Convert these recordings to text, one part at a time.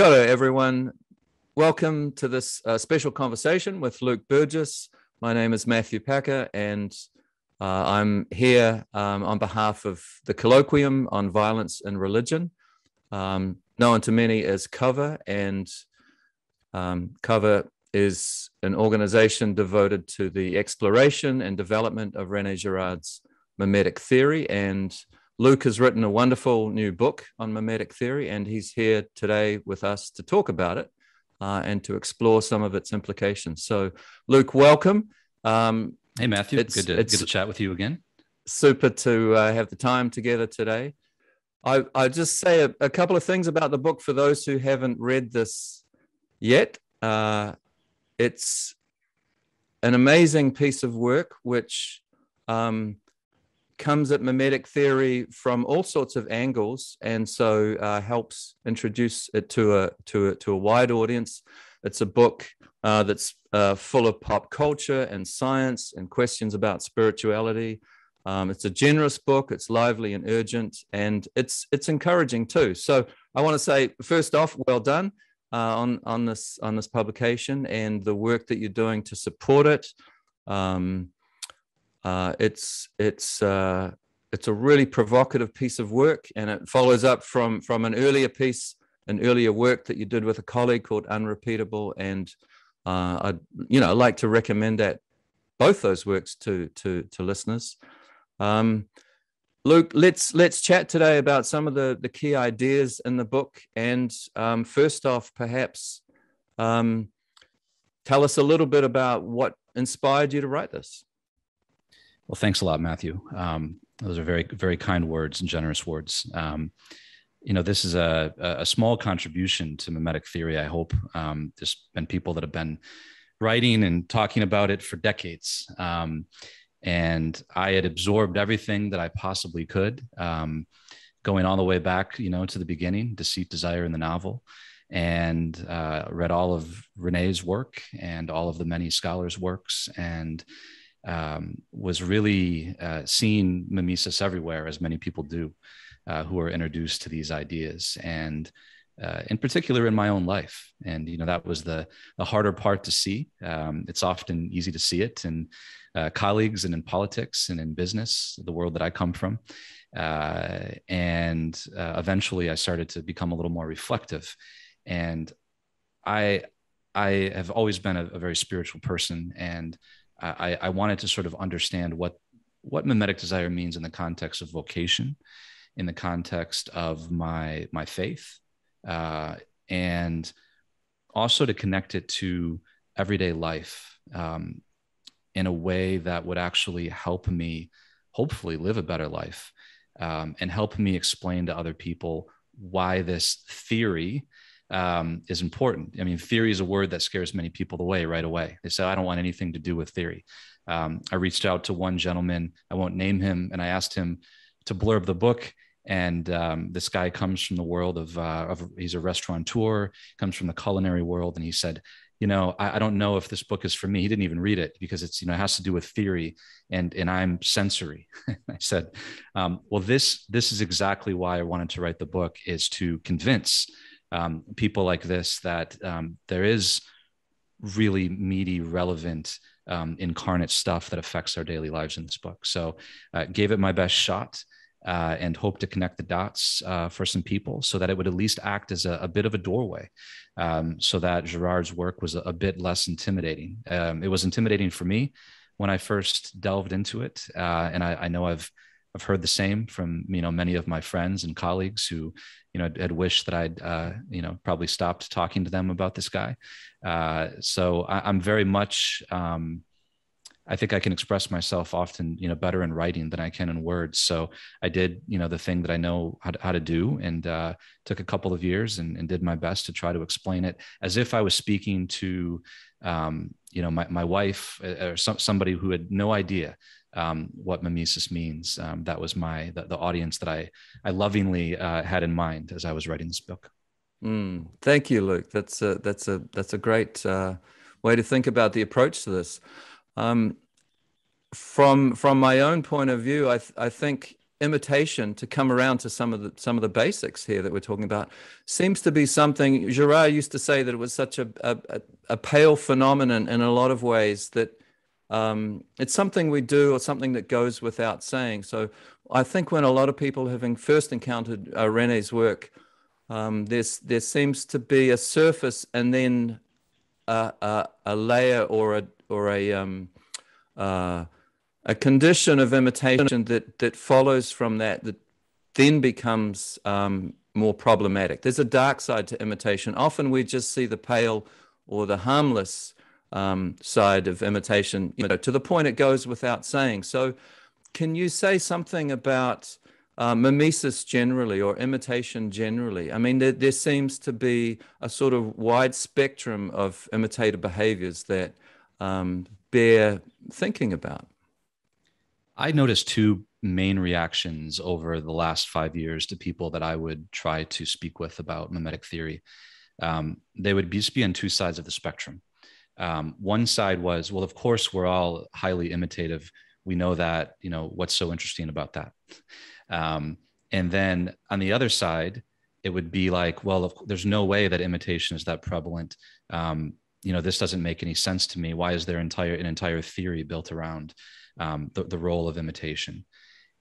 Kia ora, everyone. Welcome to this special conversation with Luke Burgis. My name is Matthew Packer, and I'm here on behalf of the Colloquium on Violence and Religion, known to many as COV&R, and COV&R is an organization devoted to the exploration and development of René Girard's mimetic theory. And Luke has written a wonderful new book on mimetic theory, and he's here today with us to talk about it and to explore some of its implications. So, Luke, welcome. Hey, Matthew. Good to chat with you again. Super to have the time together today. I just say a couple of things about the book for those who haven't read this yet. It's an amazing piece of work which comes at mimetic theory from all sorts of angles, and so helps introduce it to a wide audience. It's a book that's full of pop culture and science and questions about spirituality. It's a generous book. It's lively and urgent, and it's encouraging too. So I want to say, first off, well done on this publication and the work that you're doing to support it. It's a really provocative piece of work, and it follows up from an earlier work that you did with a colleague called Unrepeatable. And I'd like to recommend both those works to listeners. Luke, let's chat today about some of the key ideas in the book. And first off, perhaps tell us a little bit about what inspired you to write this. Well, thanks a lot, Matthew. Those are very, very kind words and generous words. This is a small contribution to mimetic theory, I hope. There's been people that have been writing and talking about it for decades. And I had absorbed everything that I possibly could, going all the way back, to the beginning, Deceit, Desire in the novel, and read all of René's work and all of the many scholars' works, and was really seeing mimesis everywhere, as many people do who are introduced to these ideas, and in particular in my own life. And that was the harder part to see. It's often easy to see it in colleagues and in politics and in business, the world that I come from. And eventually I started to become a little more reflective. And I have always been a very spiritual person, and I wanted to sort of understand what mimetic desire means in the context of vocation, in the context of my faith, and also to connect it to everyday life in a way that would actually help me hopefully live a better life, and help me explain to other people why this theory is important. I mean, theory is a word that scares many people away right away. They say, I don't want anything to do with theory. I reached out to one gentleman, I won't name him, and I asked him to blurb the book. And this guy comes from the world of he's a restaurateur, comes from the culinary world. And he said, I don't know if this book is for me. He didn't even read it because it's, it has to do with theory, and I'm sensory. I said, well, this is exactly why I wanted to write the book, is to convince people like this that there is really meaty, relevant, incarnate stuff that affects our daily lives in this book. So gave it my best shot. And hope to connect the dots for some people, so that it would at least act as a bit of a doorway, so that Girard's work was a bit less intimidating. It was intimidating for me when I first delved into it, and I know I've heard the same from many of my friends and colleagues who had wished that I'd probably stopped talking to them about this guy. So I'm very much. I think I can express myself often, better in writing than I can in words. So I did, the thing that I know how to do, and took a couple of years and did my best to try to explain it as if I was speaking to, my wife or somebody who had no idea what mimesis means. That was the audience that I lovingly had in mind as I was writing this book. Thank you, Luke. That's a great way to think about the approach to this. From my own point of view, I think imitation, to come around to some of the basics here that we're talking about, seems to be something. Girard used to say that it was such a pale phenomenon in a lot of ways, that it's something we do or something that goes without saying. So I think when a lot of people, having first encountered René's work, there seems to be a surface and then a layer or a condition of imitation that follows from that then becomes more problematic. There's a dark side to imitation. Often we just see the pale or the harmless side of imitation, to the point it goes without saying. So can you say something about mimesis generally, or imitation generally? I mean, there seems to be a sort of wide spectrum of imitative behaviors that bear thinking about. I noticed two main reactions over the last 5 years to people that I would try to speak with about mimetic theory. They would just be on two sides of the spectrum. One side was, well, of course, we're all highly imitative. We know that, what's so interesting about that? And then on the other side, it would be like, well, there's no way that imitation is that prevalent. This doesn't make any sense to me. Why is there an entire theory built around the role of imitation?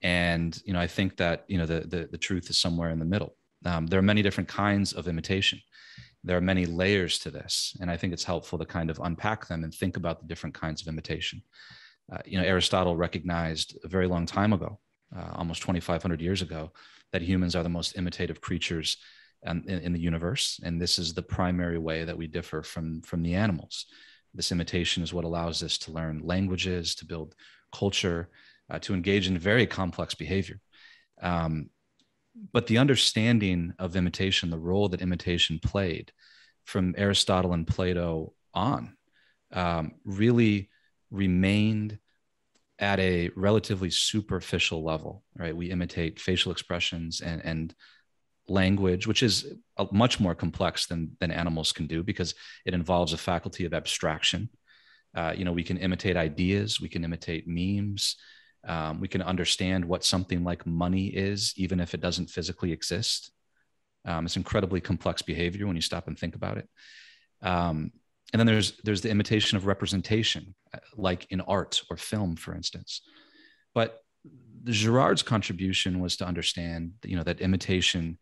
And, I think that, the truth is somewhere in the middle. There are many different kinds of imitation. There are many layers to this. And I think it's helpful to kind of unpack them and think about the different kinds of imitation. Aristotle recognized a very long time ago, almost 2,500 years ago, that humans are the most imitative creatures in the universe. And this is the primary way that we differ from the animals. This imitation is what allows us to learn languages, to build culture, to engage in very complex behavior. But the understanding of imitation, the role that imitation played from Aristotle and Plato on, really remained at a relatively superficial level, right? We imitate facial expressions and language, which is much more complex than animals can do, because it involves a faculty of abstraction. We can imitate ideas, we can imitate memes, we can understand what something like money is, even if it doesn't physically exist. It's incredibly complex behavior when you stop and think about it. And then there's the imitation of representation, like in art or film, for instance. But Girard's contribution was to understand, that imitation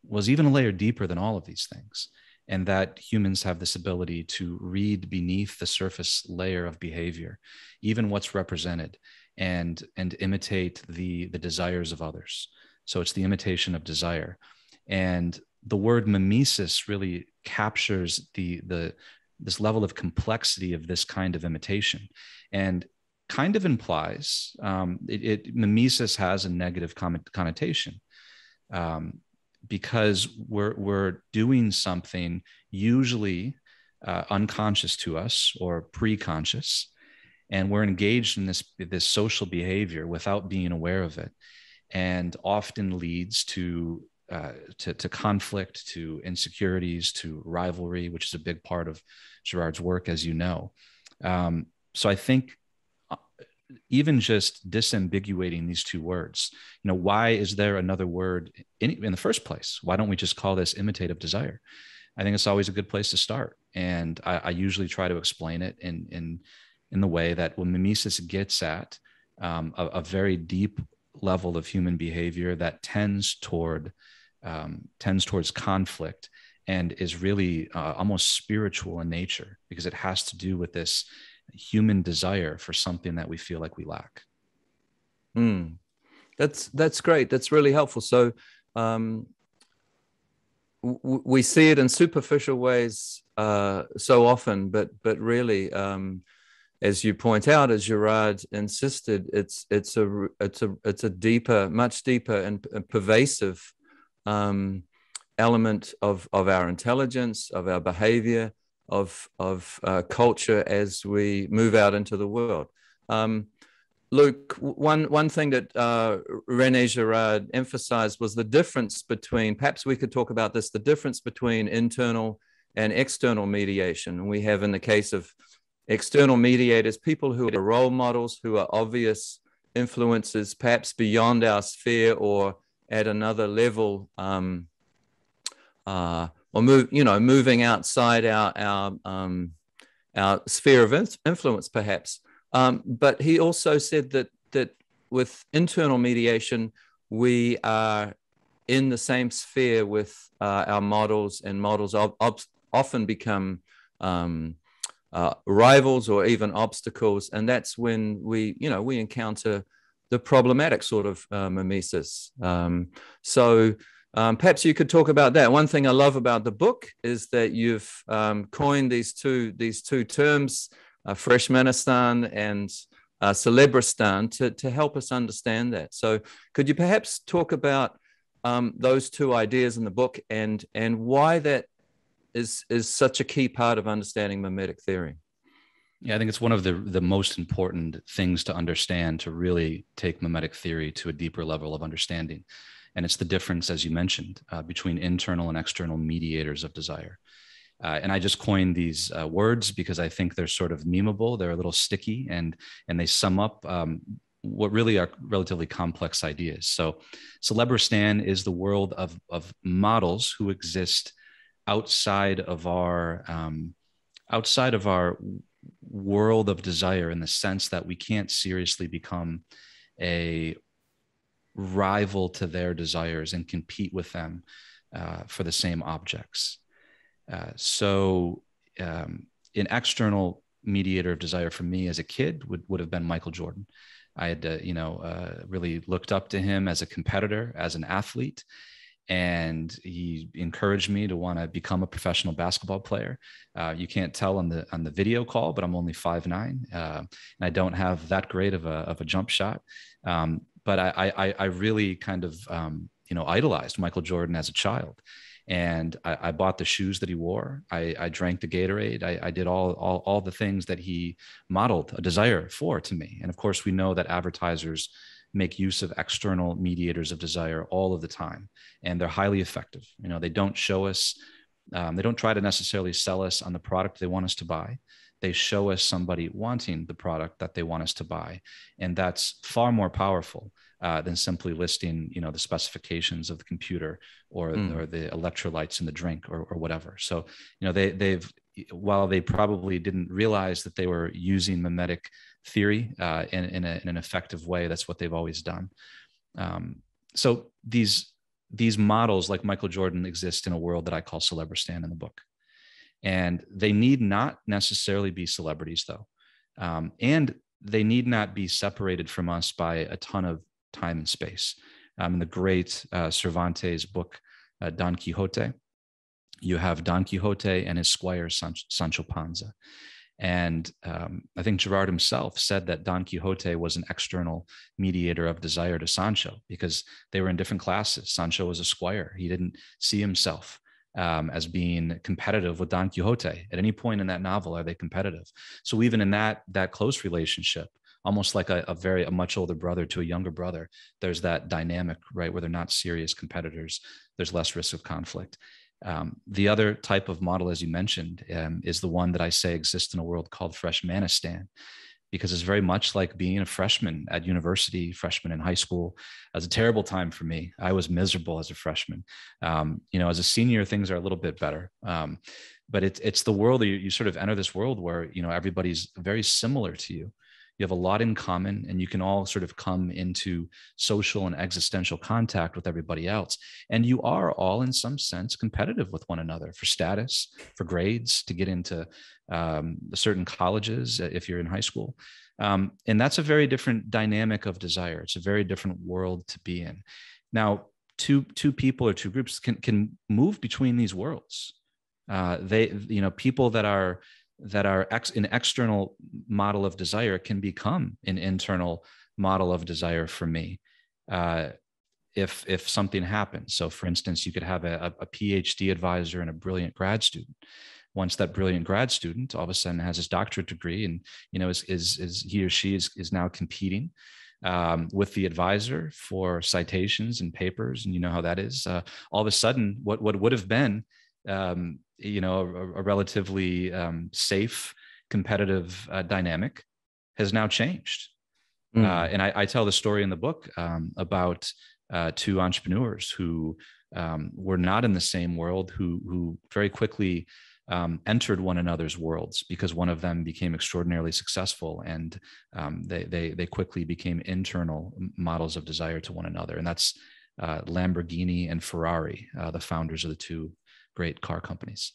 was even a layer deeper than all of these things, and that humans have this ability to read beneath the surface layer of behavior, even what's represented, and imitate the desires of others. So it's the imitation of desire. And the word mimesis really captures this level of complexity of this kind of imitation, and kind of implies mimesis has a negative connotation, because we're doing something usually unconscious to us or pre-conscious, and we're engaged in this social behavior without being aware of it, and often leads to conflict, to insecurities, to rivalry, which is a big part of Girard's work, as you know. So I think even just disambiguating these two words, why is there another word in the first place? Why don't we just call this imitative desire? I think it's always a good place to start. And I usually try to explain it in the way that when mimesis gets at a very deep level of human behavior that tends towards conflict, and is really almost spiritual in nature, because it has to do with this human desire for something that we feel like we lack. That's great. That's really helpful. So we see it in superficial ways so often, but really, as you point out, as Girard insisted, it's a deeper, much deeper and pervasive element of our intelligence, of our behavior, of culture as we move out into the world. Luke, one thing that René Girard emphasized was the difference between, perhaps we could talk about this, the difference between internal and external mediation. And we have, in the case of external mediators, people who are role models, who are obvious influences perhaps beyond our sphere or at another level, or moving outside our sphere of influence, perhaps. But he also said that with internal mediation, we are in the same sphere with our models, and models often become rivals or even obstacles, and that's when we encounter the problematic sort of mimesis. So perhaps you could talk about that. One thing I love about the book is that you've coined these two terms, Freshmanistan and Celebristan, to help us understand that. So could you perhaps talk about those two ideas in the book and why that is such a key part of understanding mimetic theory? Yeah, I think it's one of the most important things to understand to really take mimetic theory to a deeper level of understanding. And it's the difference, as you mentioned, between internal and external mediators of desire. And I just coined these words because I think they're sort of memeable. They're a little sticky, and they sum up what really are relatively complex ideas. So Celebristan is the world of models who exist outside of our world of desire, in the sense that we can't seriously become a rival to their desires and compete with them for the same objects. So an external mediator of desire for me as a kid would have been Michael Jordan. I had really looked up to him as a competitor, as an athlete. And he encouraged me to want to become a professional basketball player. You can't tell on the video call, but I'm only 5'9", and I don't have that great of a jump shot. But I really kind of idolized Michael Jordan as a child, and I bought the shoes that he wore. I drank the Gatorade. I did all the things that he modeled a desire for to me. And of course, we know that advertisers make use of external mediators of desire all of the time, and they're highly effective. They don't show us, they don't try to necessarily sell us on the product they want us to buy. They show us somebody wanting the product that they want us to buy. And that's far more powerful than simply listing, the specifications of the computer or the electrolytes in the drink or whatever. So, they've, while they probably didn't realize that they were using mimetic theory in an effective way, that's what they've always done. So these models like Michael Jordan exist in a world that I call Celebristan in the book. And they need not necessarily be celebrities, though. And they need not be separated from us by a ton of time and space. In the great Cervantes book, Don Quixote, you have Don Quixote and his squire, Sancho Panza. And I think Gerard himself said that Don Quixote was an external mediator of desire to Sancho because they were in different classes. Sancho was a squire. He didn't see himself as being competitive with Don Quixote. At any point in that novel, are they competitive? So even in that close relationship, almost like a much older brother to a younger brother, there's that dynamic, right, where they're not serious competitors. There's less risk of conflict. The other type of model, as you mentioned, is the one that I say exists in a world called Freshmanistan, because it's very much like being a freshman at university, freshman in high school. It was a terrible time for me. I was miserable as a freshman. As a senior, things are a little bit better. But it's the world that you sort of enter this world where, everybody's very similar to you. You have a lot in common, and you can all sort of come into social and existential contact with everybody else. And you are all, in some sense, competitive with one another for status, for grades, to get into certain colleges if you're in high school. And that's a very different dynamic of desire. It's a very different world to be in. Now, two people or two groups can move between these worlds. People that are an external model of desire can become an internal model of desire for me if something happens. So for instance, you could have a PhD advisor and a brilliant grad student. Once that brilliant grad student all of a sudden has his doctorate degree and is he or she is now competing with the advisor for citations and papers, and you know how that is. All of a sudden, what would have been a relatively safe competitive dynamic has now changed. And I tell the story in the book about two entrepreneurs who were not in the same world, who very quickly entered one another's worlds because one of them became extraordinarily successful, and they quickly became internal models of desire to one another. And that's Lamborghini and Ferrari, the founders of the two great car companies.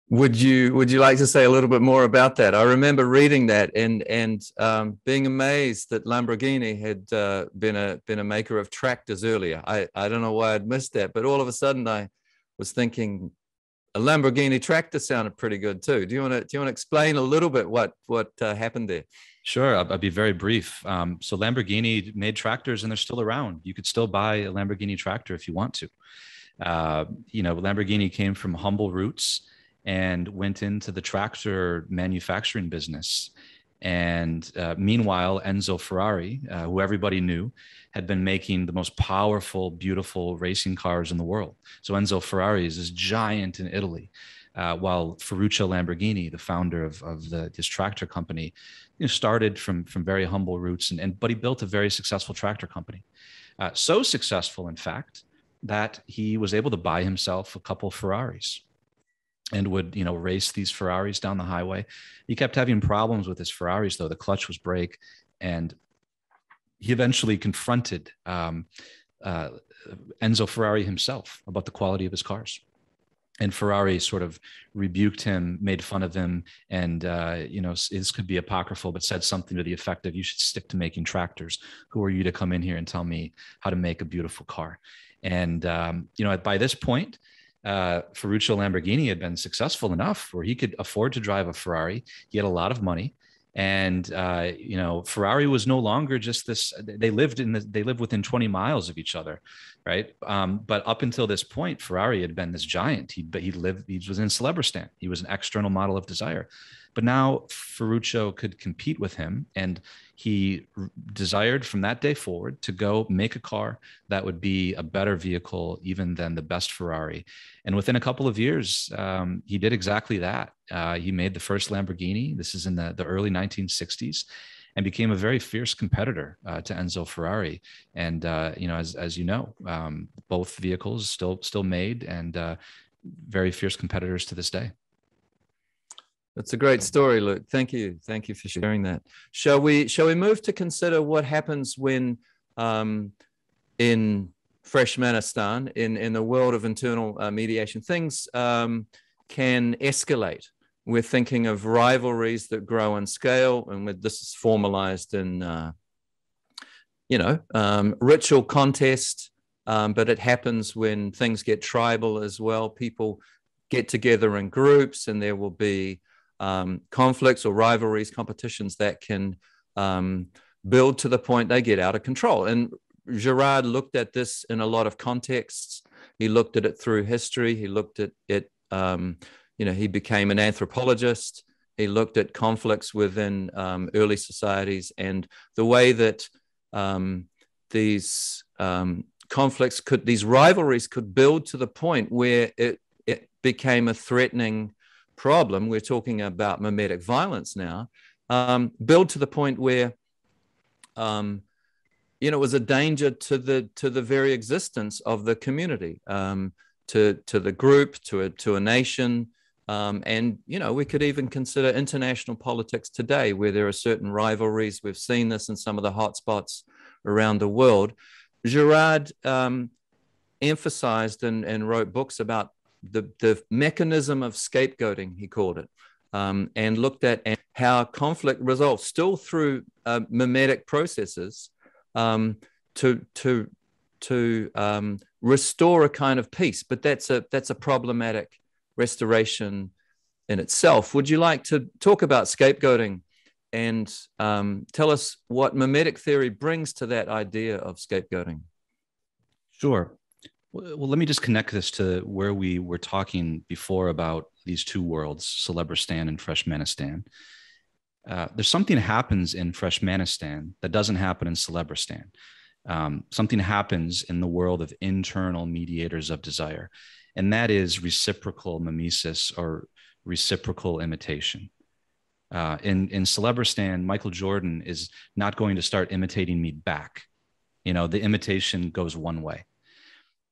Would you like to say a little bit more about that? I remember reading that and being amazed that Lamborghini had been a maker of tractors earlier. I don't know why I'd missed that, but all of a sudden I was thinking a Lamborghini tractor sounded pretty good too. Do you want to explain a little bit what happened there? Sure, I'll be very brief. So Lamborghini made tractors, and they're still around. You could still buy a Lamborghini tractor if you want to. Lamborghini came from humble roots and went into the tractor manufacturing business. And meanwhile, Enzo Ferrari, who everybody knew, had been making the most powerful, beautiful racing cars in the world. So Enzo Ferrari is this giant in Italy, while Ferruccio Lamborghini, the founder of this tractor company, started from very humble roots, but he built a very successful tractor company. So successful, in fact, that he was able to buy himself a couple Ferraris and would, race these Ferraris down the highway. He kept having problems with his Ferraris, though. The clutch was break, and he eventually confronted Enzo Ferrari himself about the quality of his cars. And Ferrari sort of rebuked him, made fun of him, and this could be apocryphal, but said something to the effect of, "You should stick to making tractors. Who are you to come in here and tell me how to make a beautiful car?" And by this point, Ferruccio Lamborghini had been successful enough where he could afford to drive a Ferrari. He had a lot of money, and Ferrari was no longer just this. They lived within 20 miles of each other, right? But up until this point, Ferrari had been this giant. He was in Celebristan. He was an external model of desire. But now Ferruccio could compete with him, and he desired from that day forward to go make a car that would be a better vehicle even than the best Ferrari. And within a couple of years, he did exactly that. He made the first Lamborghini. This is in the early 1960s, and became a very fierce competitor to Enzo Ferrari. And as you know, both vehicles still made, and very fierce competitors to this day. That's a great story, Luke. Thank you for sharing that. Shall we move to consider what happens when in Freshmanistan, in the world of internal mediation, things can escalate. We're thinking of rivalries that grow in scale, and this is formalized in ritual contest, but it happens when things get tribal as well. People get together in groups, and there will be conflicts or rivalries, competitions that can build to the point they get out of control. And Girard looked at this in a lot of contexts. He looked at it through history. He looked at it, he became an anthropologist. He looked at conflicts within early societies, and the way that these conflicts these rivalries could build to the point where it became a threatening problem. We're talking about mimetic violence now. Build to the point where it was a danger to the very existence of the community, to the group, to a nation, and we could even consider international politics today, where there are certain rivalries. We've seen this in some of the hotspots around the world. Girard emphasized and wrote books about the mechanism of scapegoating, he called it, and looked at how conflict resolves still through mimetic processes to restore a kind of peace. But that's a problematic restoration in itself. Would you like to talk about scapegoating and tell us what mimetic theory brings to that idea of scapegoating? Sure. Well, let me just connect this to where we were talking before about these two worlds, Celebristan and Freshmanistan. There's something that happens in Freshmanistan that doesn't happen in Celebristan. Something happens in the world of internal mediators of desire, and that is reciprocal mimesis or reciprocal imitation. In Celebristan, Michael Jordan is not going to start imitating me back. The imitation goes one way.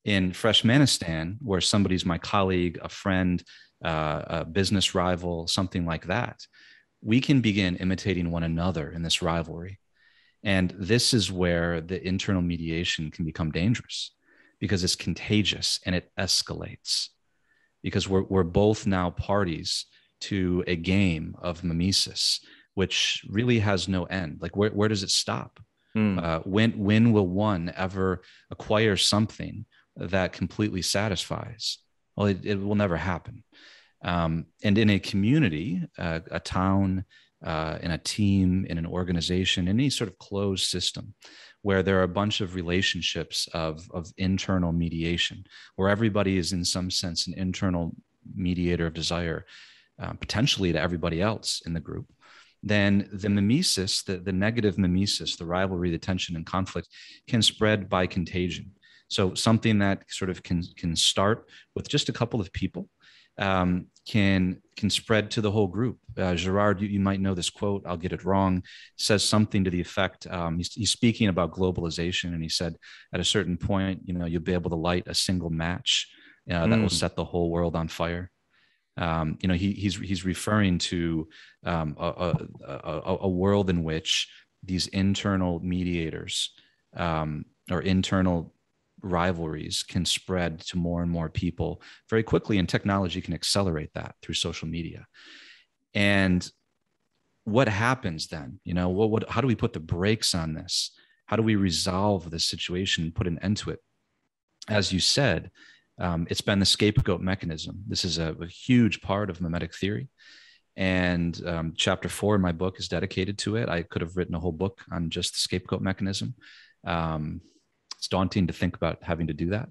In Freshmanistan, where somebody's my colleague, a friend, a business rival, something like that, we can begin imitating one another in this rivalry. And this is where the internal mediation can become dangerous, because it's contagious and it escalates, because we're both now parties to a game of mimesis, which really has no end. Like, where does it stop? When will one ever acquire something that completely satisfies? Well, it will never happen. And in a community, a town, in a team, in an organization, any sort of closed system where there are a bunch of relationships of internal mediation, where everybody is in some sense an internal mediator of desire, potentially to everybody else in the group, then the mimesis, the negative mimesis, the rivalry, the tension and conflict can spread by contagion. So something that sort of can start with just a couple of people can spread to the whole group. Gerard, you might know this quote. I'll get it wrong. Says something to the effect. He's speaking about globalization, and he said, at a certain point, you'll be able to light a single match that will set the whole world on fire. He's referring to a world in which these internal mediators or internal rivalries can spread to more and more people very quickly, and technology can accelerate that through social media. And what happens then? How do we put the brakes on this? How do we resolve this situation and put an end to it? As you said, it's been the scapegoat mechanism. This is a huge part of mimetic theory. And chapter 4 in my book is dedicated to it. I could have written a whole book on just the scapegoat mechanism. It's daunting to think about having to do that.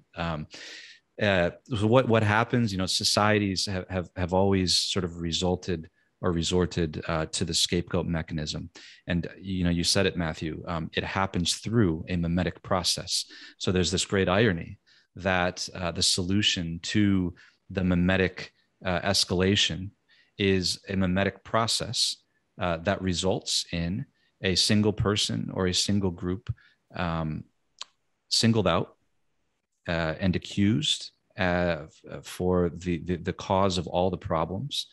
So what happens? Societies have always sort of resorted to the scapegoat mechanism, and you said it, Matthew. It happens through a mimetic process. So there's this great irony that the solution to the mimetic escalation is a mimetic process that results in a single person or a single group singled out and accused for the cause of all the problems,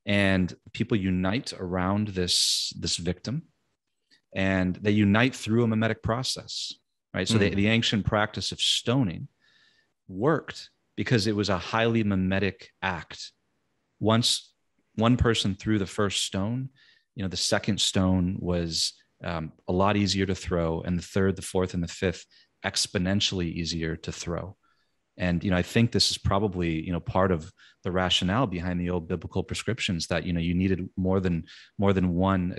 and people unite around this victim, and they unite through a mimetic process, right? So the ancient practice of stoning worked because it was a highly mimetic act. Once one person threw the first stone, the second stone was a lot easier to throw, and the third, the fourth, and the fifth exponentially easier to throw. And I think this is probably part of the rationale behind the old biblical prescriptions, that you needed more than one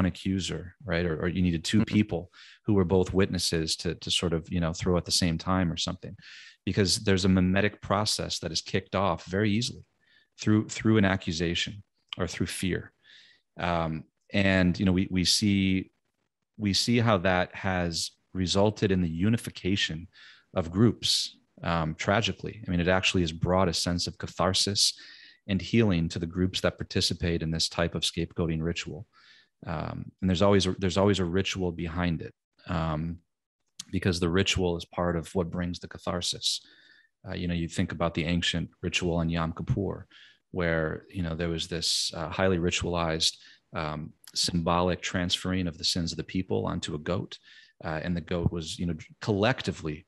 accuser, right? Or you needed two people who were both witnesses to sort of throw at the same time or something, because there's a mimetic process that is kicked off very easily through an accusation or through fear. And we see how that has resulted in the unification of groups. Tragically, it actually has brought a sense of catharsis and healing to the groups that participate in this type of scapegoating ritual. And there's always a ritual behind it, because the ritual is part of what brings the catharsis. You think about the ancient ritual on Yom Kippur, where there was this highly ritualized symbolic transferring of the sins of the people onto a goat. And the goat was, collectively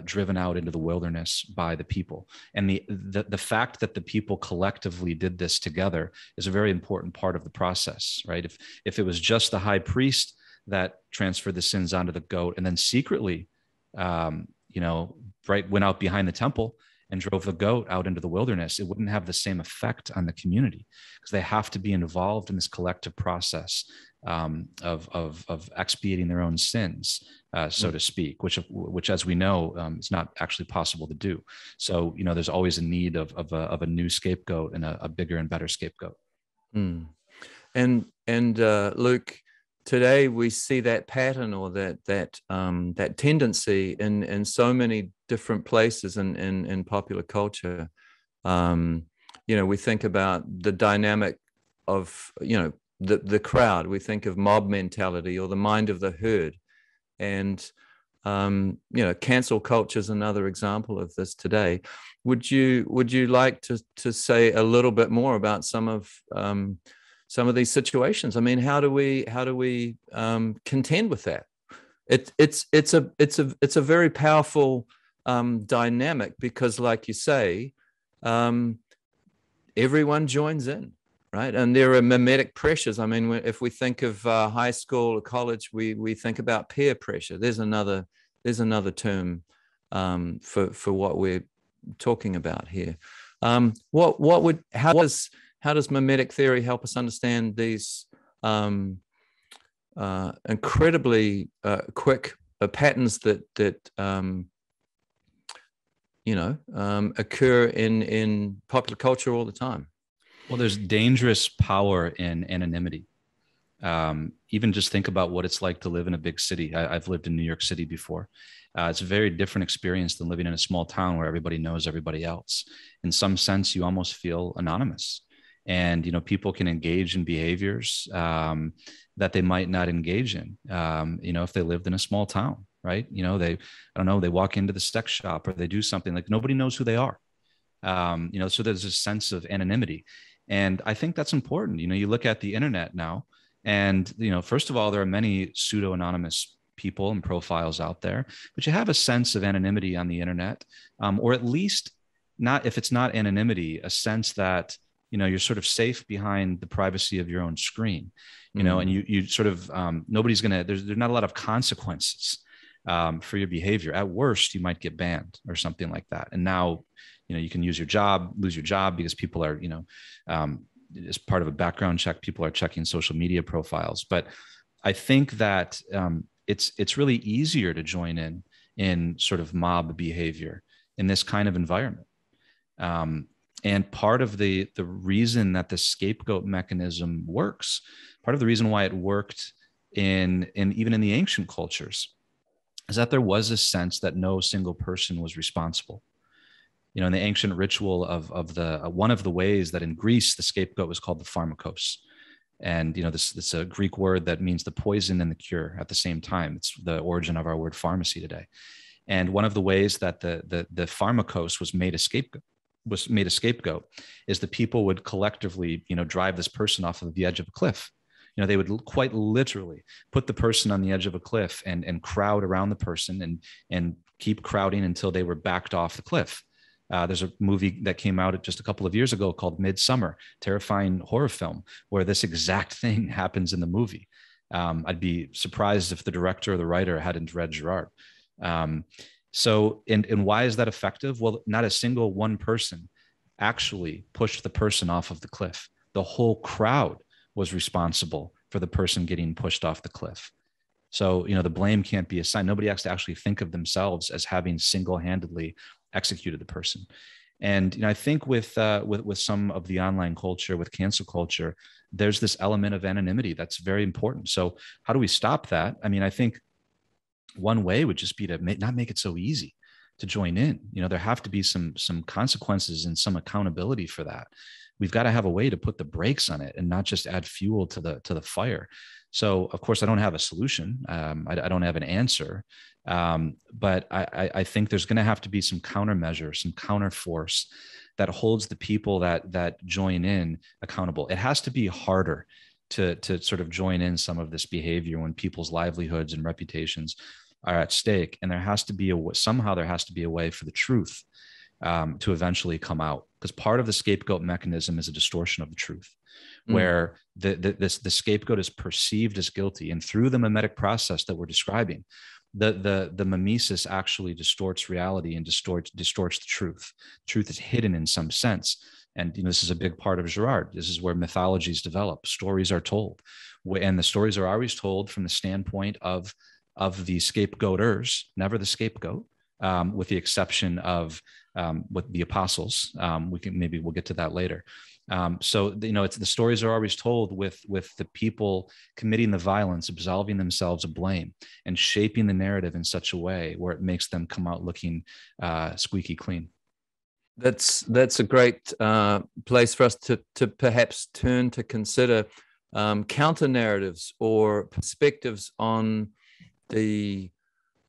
driven out into the wilderness by the people. And the fact that the people collectively did this together is a very important part of the process, right? If it was just the high priest that transferred the sins onto the goat, and then secretly, went out behind the temple and drove the goat out into the wilderness, it wouldn't have the same effect on the community, because they have to be involved in this collective process of expiating their own sins, so to speak, which as we know, is not actually possible to do. So there's always a need of a new scapegoat and a bigger and better scapegoat. And Luke, today we see that pattern, or that tendency in so many different places in popular culture. We think about the dynamic of the crowd. We think of mob mentality or the mind of the herd. And, cancel culture is another example of this today. Would you like to say a little bit more about some of these situations? I mean, how do we contend with that? It's a very powerful dynamic, because, like you say, everyone joins in, right? And there are mimetic pressures. I mean, if we think of high school or college, we think about peer pressure. There's another term for what we're talking about here. How does mimetic theory help us understand these incredibly quick patterns that occur in popular culture all the time? Well, there's dangerous power in anonymity. Even just think about what it's like to live in a big city. I've lived in New York City before. It's a very different experience than living in a small town where everybody knows everybody else. In some sense, you almost feel anonymous. And, people can engage in behaviors that they might not engage in, if they lived in a small town, right? They walk into the sex shop, or they do something like nobody knows who they are. So there's a sense of anonymity. And I think that's important. You look at the internet now, and, first of all, there are many pseudo-anonymous people and profiles out there, but you have a sense of anonymity on the internet, or at least, not if it's not anonymity, a sense that, you're sort of safe behind the privacy of your own screen, and you sort of, nobody's going to, there's not a lot of consequences for your behavior. At worst, you might get banned or something like that. And now, you can lose your job because people are, as part of a background check, people are checking social media profiles. But I think that it's really easier to join in sort of mob behavior in this kind of environment. And part of the reason that the scapegoat mechanism works, part of the reason why it worked in even in the ancient cultures, is that there was a sense that no single person was responsible. In the ancient ritual of the one of the ways that in Greece the scapegoat was called the pharmakos, and this is a Greek word that means the poison and the cure at the same time. It's the origin of our word pharmacy today. And one of the ways that the pharmakos was made a scapegoat is the people would collectively drive this person off of the edge of a cliff. They would quite literally put the person on the edge of a cliff and crowd around the person and keep crowding until they were backed off the cliff. There's a movie that came out just a couple of years ago called Midsummer, terrifying horror film, where this exact thing happens in the movie. I'd be surprised if the director or the writer hadn't read Girard. So why is that effective? Well, not a single one person actually pushed the person off of the cliff. The whole crowd was responsible for the person getting pushed off the cliff. So, the blame can't be assigned. Nobody has to actually think of themselves as having single-handedly executed the person. And, I think with some of the online culture, with cancel culture, there's this element of anonymity that's very important. So how do we stop that? I mean, I think one way would just be to not make it so easy to join in. There have to be some consequences and some accountability for that. We've got to have a way to put the brakes on it and not just add fuel to the fire. So, of course, I don't have a solution. I don't have an answer. But I think there's going to have to be some countermeasure, some counterforce that holds the people that join in accountable. It has to be harder to sort of join in some of this behavior when people's livelihoods and reputations are at stake. And somehow there has to be a way for the truth to eventually come out, because part of the scapegoat mechanism is a distortion of the truth, where the scapegoat is perceived as guilty, and through the mimetic process that we're describing, the mimesis actually distorts reality and distorts the truth. Truth is hidden in some sense. And this is a big part of Girard. This is where mythologies develop. Stories are told, and the stories are always told from the standpoint of the scapegoaters, never the scapegoat, with the exception of with the apostles. We'll get to that later. So it's the stories are always told with the people committing the violence, absolving themselves of blame, and shaping the narrative in such a way where it makes them come out looking squeaky clean. That's a great place for us to perhaps turn to consider counter narratives or perspectives on the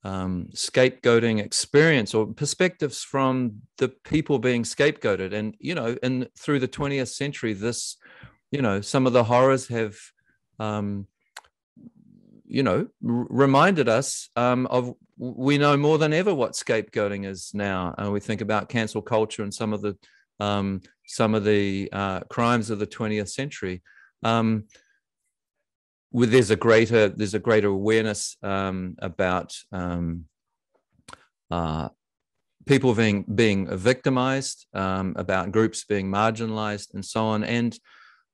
scapegoating experience, or perspectives from the people being scapegoated. And, you know, and through the 20th century, this, you know, some of the horrors have, you know, reminded us of, we know more than ever what scapegoating is now. And we think about cancel culture and some of the crimes of the 20th century. There's a greater awareness about people being victimized, about groups being marginalized, and so on. And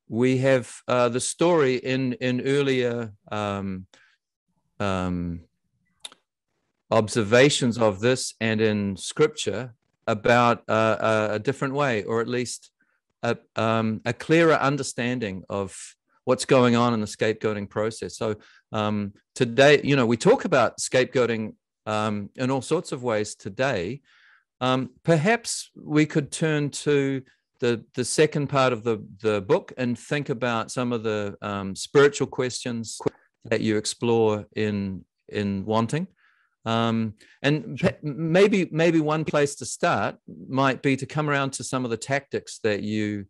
we have the story in earlier observations of this, and in scripture, about a different way, or at least a clearer understanding of what's going on in the scapegoating process. So today, you know, we talk about scapegoating in all sorts of ways today. Perhaps we could turn to the second part of the book and think about some of the spiritual questions that you explore in Wanting. And sure. maybe one place to start might be to come around to some of the tactics that you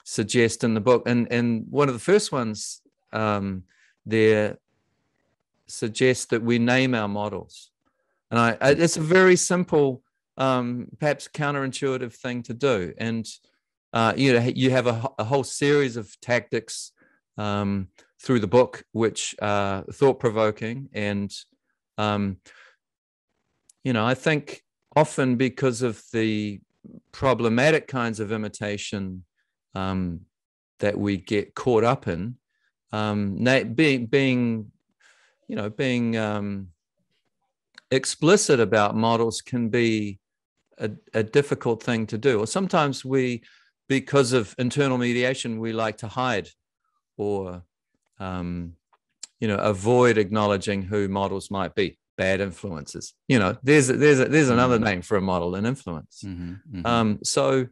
suggest in the book. And one of the first ones there suggests that we name our models. And it's a very simple, perhaps counterintuitive thing to do. And you know, you have a whole series of tactics through the book, which are thought-provoking. And you know, I think often because of the problematic kinds of imitation that we get caught up in, being explicit about models can be a difficult thing to do. Or sometimes because of internal mediation, we like to hide or avoid acknowledging who models might be. Bad influences. You know, there's another name for a model, an influence. Mm-hmm, mm-hmm. So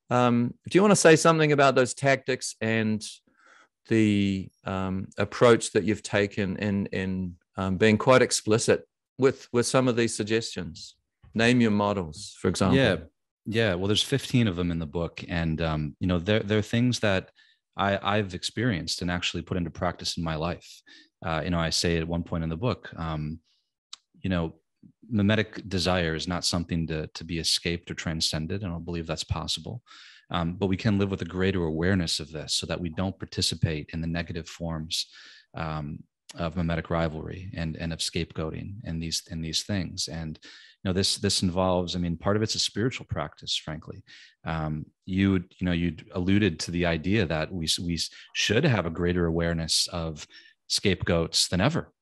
do you want to say something about those tactics and the approach that you've taken in being quite explicit with some of these suggestions? Name your models, for example. Yeah. Well, there's 15 of them in the book, and you know, they're things that I've experienced and actually put into practice in my life. You know, I say at one point in the book, you know, mimetic desire is not something to be escaped or transcended. I don't believe that's possible. But we can live with a greater awareness of this so that we don't participate in the negative forms of mimetic rivalry and of scapegoating and these things. And, you know, this involves, I mean, part of it's a spiritual practice, frankly. You alluded to the idea that we should have a greater awareness of scapegoats than ever.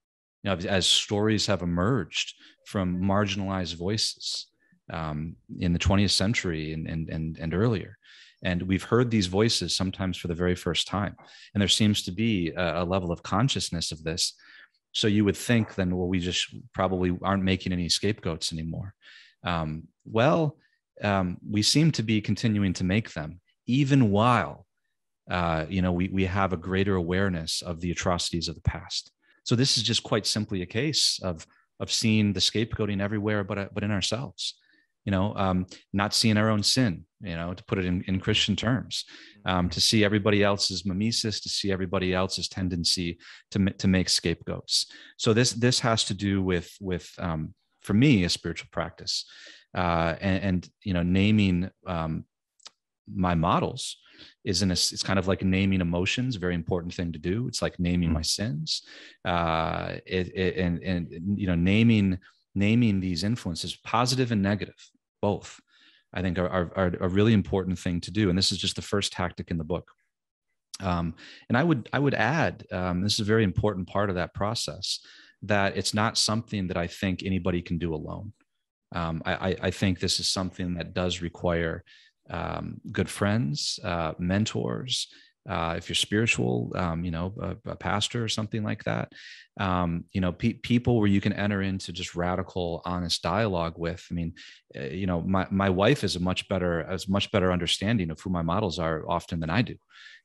You know, as stories have emerged from marginalized voices in the 20th century and earlier. And we've heard these voices sometimes for the very first time. And there seems to be a level of consciousness of this. So you would think then, well, we just probably aren't making any scapegoats anymore. We seem to be continuing to make them, even while, you know, we have a greater awareness of the atrocities of the past. So this is just quite simply a case of seeing the scapegoating everywhere, but in ourselves. You know, not seeing our own sin, you know, to put it in Christian terms, to see everybody else's mimesis, to see everybody else's tendency to make scapegoats. So this has to do with for me, a spiritual practice, and you know, naming my models it's kind of like naming emotions, a very important thing to do. It's like naming my sins, and you know, naming these influences, positive and negative, both, I think are a really important thing to do. And this is just the first tactic in the book. And I would add, this is a very important part of that process, that it's not something that I think anybody can do alone. I think this is something that does require good friends, mentors, if you're spiritual, a pastor or something like that, people where you can enter into just radical, honest dialogue with. I mean, my wife has much better understanding of who my models are often than I do,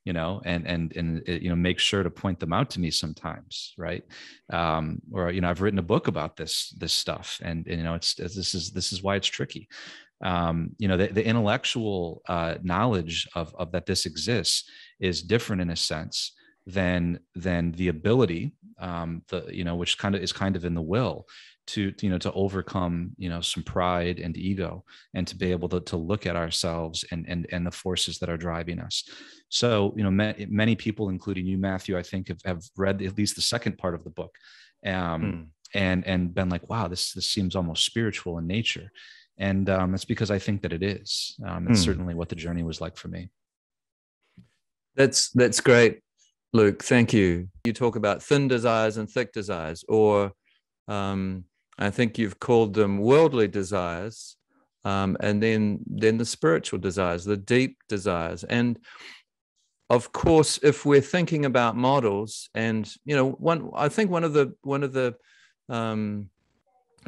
and make sure to point them out to me sometimes, right? Or I've written a book about this stuff, and this is why it's tricky. The intellectual knowledge of that this exists is different in a sense than the ability, which is kind of in the will to overcome, some pride and ego, and to be able to look at ourselves and the forces that are driving us. So, many people, including you, Matthew, I think have read at least the second part of the book, and been like, wow, this seems almost spiritual in nature. And it's because I think that it is. It's certainly what the journey was like for me. That's great, Luke. Thank you. You talk about thin desires and thick desires, or I think you've called them worldly desires, and then the spiritual desires, the deep desires. And of course, if we're thinking about models, and I think one of the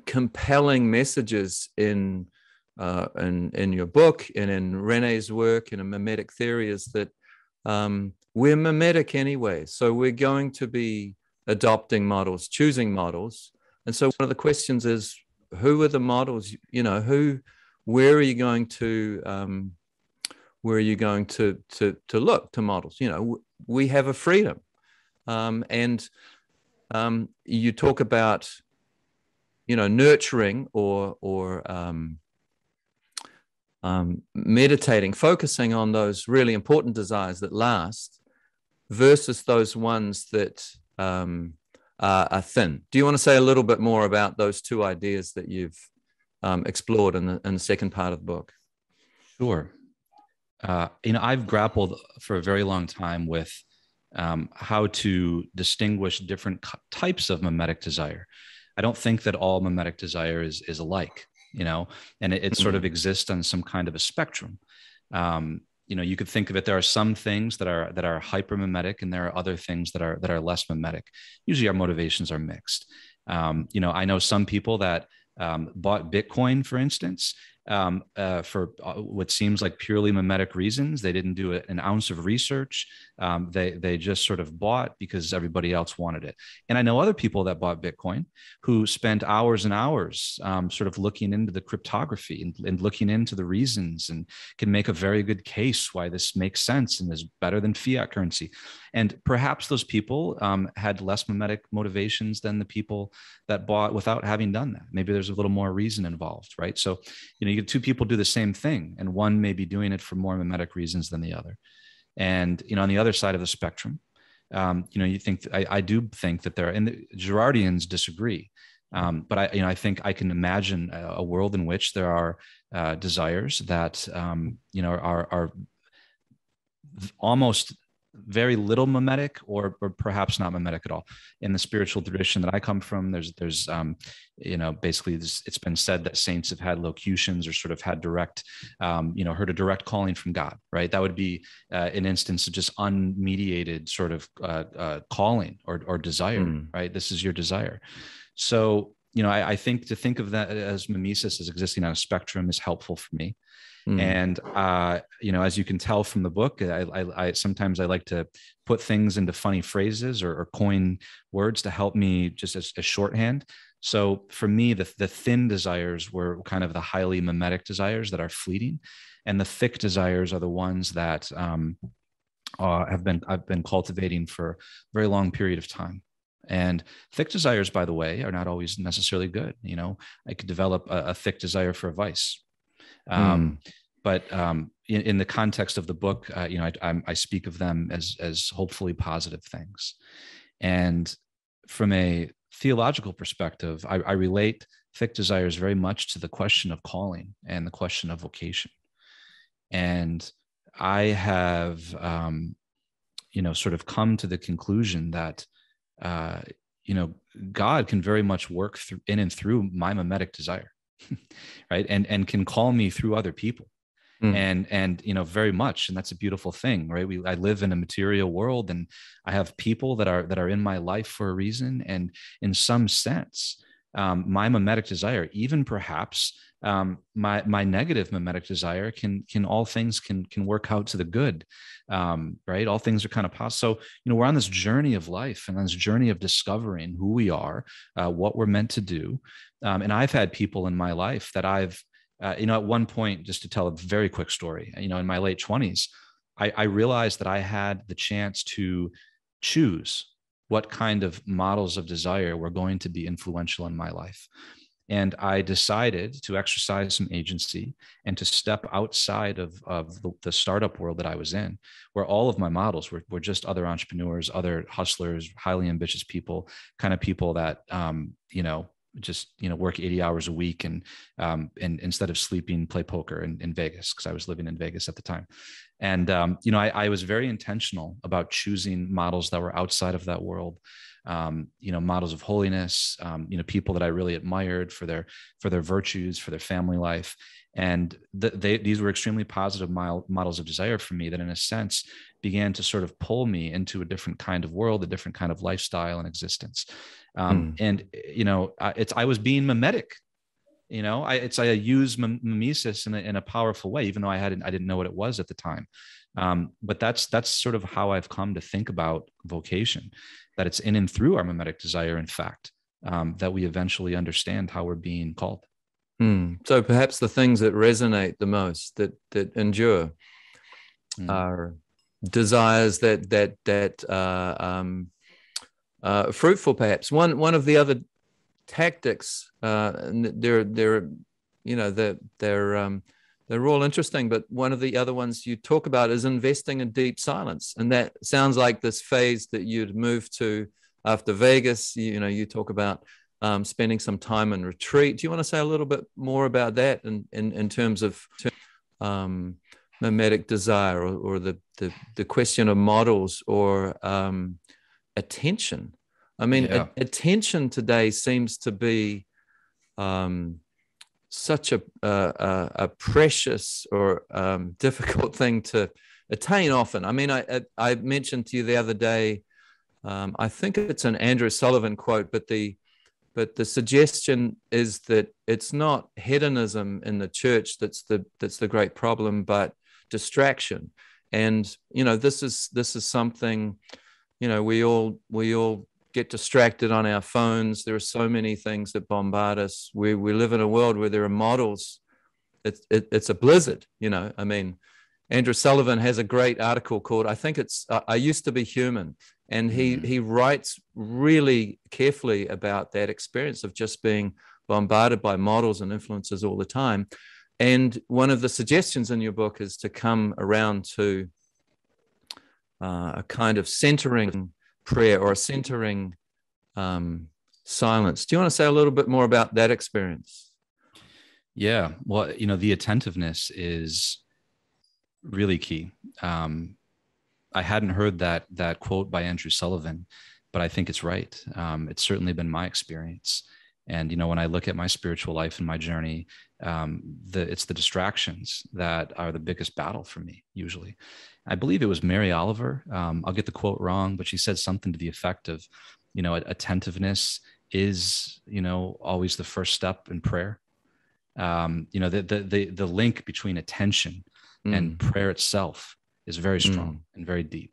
compelling messages in your book and in Rene's work in a mimetic theory is that we're mimetic anyway. So we're going to be adopting models, choosing models. And so one of the questions is, who are the models? Where are you going to look to models? We have a freedom, and you talk about nurturing or meditating, focusing on those really important desires that last versus those ones that are thin. Do you want to say a little bit more about those two ideas that you've explored in the second part of the book? Sure. I've grappled for a very long time with how to distinguish different types of mimetic desire. I don't think that all mimetic desire is alike, and it sort of exists on some kind of a spectrum. You could think of it. There are some things that are hyper mimetic, and there are other things that are less mimetic. Usually, our motivations are mixed. I know some people that bought Bitcoin, for instance, for what seems like purely mimetic reasons. They didn't do an ounce of research. They just sort of bought because everybody else wanted it. And I know other people that bought Bitcoin who spent hours and hours sort of looking into the cryptography and looking into the reasons, and can make a very good case why this makes sense and is better than fiat currency. And perhaps those people had less mimetic motivations than the people that bought without having done that. Maybe there's a little more reason involved, right? So, you get two people do the same thing, and one may be doing it for more mimetic reasons than the other. And, on the other side of the spectrum, you think, I do think that and the Girardians disagree. But I think I can imagine a world in which there are desires that, are almost very little mimetic, or perhaps not mimetic at all. In the spiritual tradition that I come from, there's basically it's been said that saints have had locutions, or sort of had direct, heard a direct calling from God, right? That would be an instance of just unmediated sort of calling or desire, right? This is your desire. So, I think to think of that as mimesis as existing on a spectrum is helpful for me. And, as you can tell from the book, I sometimes I like to put things into funny phrases or coin words to help me just as shorthand. So for me, the thin desires were kind of the highly mimetic desires that are fleeting. And the thick desires are the ones that I've been cultivating for a very long period of time. And thick desires, by the way, are not always necessarily good. I could develop a thick desire for a vice. But in the context of the book, I speak of them as hopefully positive things. And from a theological perspective, I relate thick desires very much to the question of calling and the question of vocation. And I have, sort of come to the conclusion that, God can very much work in and through my mimetic desire, right? And can call me through other people. Mm. And very much, and that's a beautiful thing, right? I live in a material world, and I have people that are in my life for a reason, and in some sense, my mimetic desire, even perhaps my negative mimetic desire, can all things can work out to the good, right? All things are kind of possible. So we're on this journey of life, and this journey of discovering who we are, what we're meant to do, and I've had people in my life that I've at one point, just to tell a very quick story, in my late 20s, I realized that I had the chance to choose what kind of models of desire were going to be influential in my life. And I decided to exercise some agency and to step outside of the startup world that I was in, where all of my models were just other entrepreneurs, other hustlers, highly ambitious people, kind of people that, work 80 hours a week and instead of sleeping, play poker in Vegas, because I was living in Vegas at the time. And, I was very intentional about choosing models that were outside of that world, models of holiness, people that I really admired for their virtues, for their family life. And these were extremely positive models of desire for me that, in a sense, began to sort of pull me into a different kind of world, a different kind of lifestyle and existence. And I was being mimetic. I use mimesis in a powerful way, even though I didn't know what it was at the time. But that's sort of how I've come to think about vocation, that it's in and through our mimetic desire, in fact, that we eventually understand how we're being called. So perhaps the things that resonate the most, that endure, are desires that fruitful. Perhaps one of the other tactics, they're all interesting, but one of the other ones you talk about is investing in deep silence, and that sounds like this phase that you'd moved to after Vegas. You talk about spending some time in retreat. Do you want to say a little bit more about that in terms of mimetic desire, or the question of models, or attention? I mean, attention today seems to be such a precious or difficult thing to attain often. I mean, I mentioned to you the other day, I think it's an Andrew Sullivan quote, but the suggestion is that it's not hedonism in the church that's the great problem, but distraction. And this is something, we all get distracted on our phones. There are so many things that bombard us. We live in a world where there are models. It's a blizzard. I mean, Andrew Sullivan has a great article called, I think it's I Used to Be Human. And he writes really carefully about that experience of just being bombarded by models and influences all the time. And one of the suggestions in your book is to come around to a kind of centering prayer, or a centering silence. Do you want to say a little bit more about that experience? Yeah, well, the attentiveness is really key. I hadn't heard that quote by Andrew Sullivan, but I think it's right. It's certainly been my experience. And, when I look at my spiritual life and my journey, it's the distractions that are the biggest battle for me, usually. I believe it was Mary Oliver. I'll get the quote wrong, but she said something to the effect of, attentiveness is, always the first step in prayer. The link between attention and prayer itself is very strong and very deep.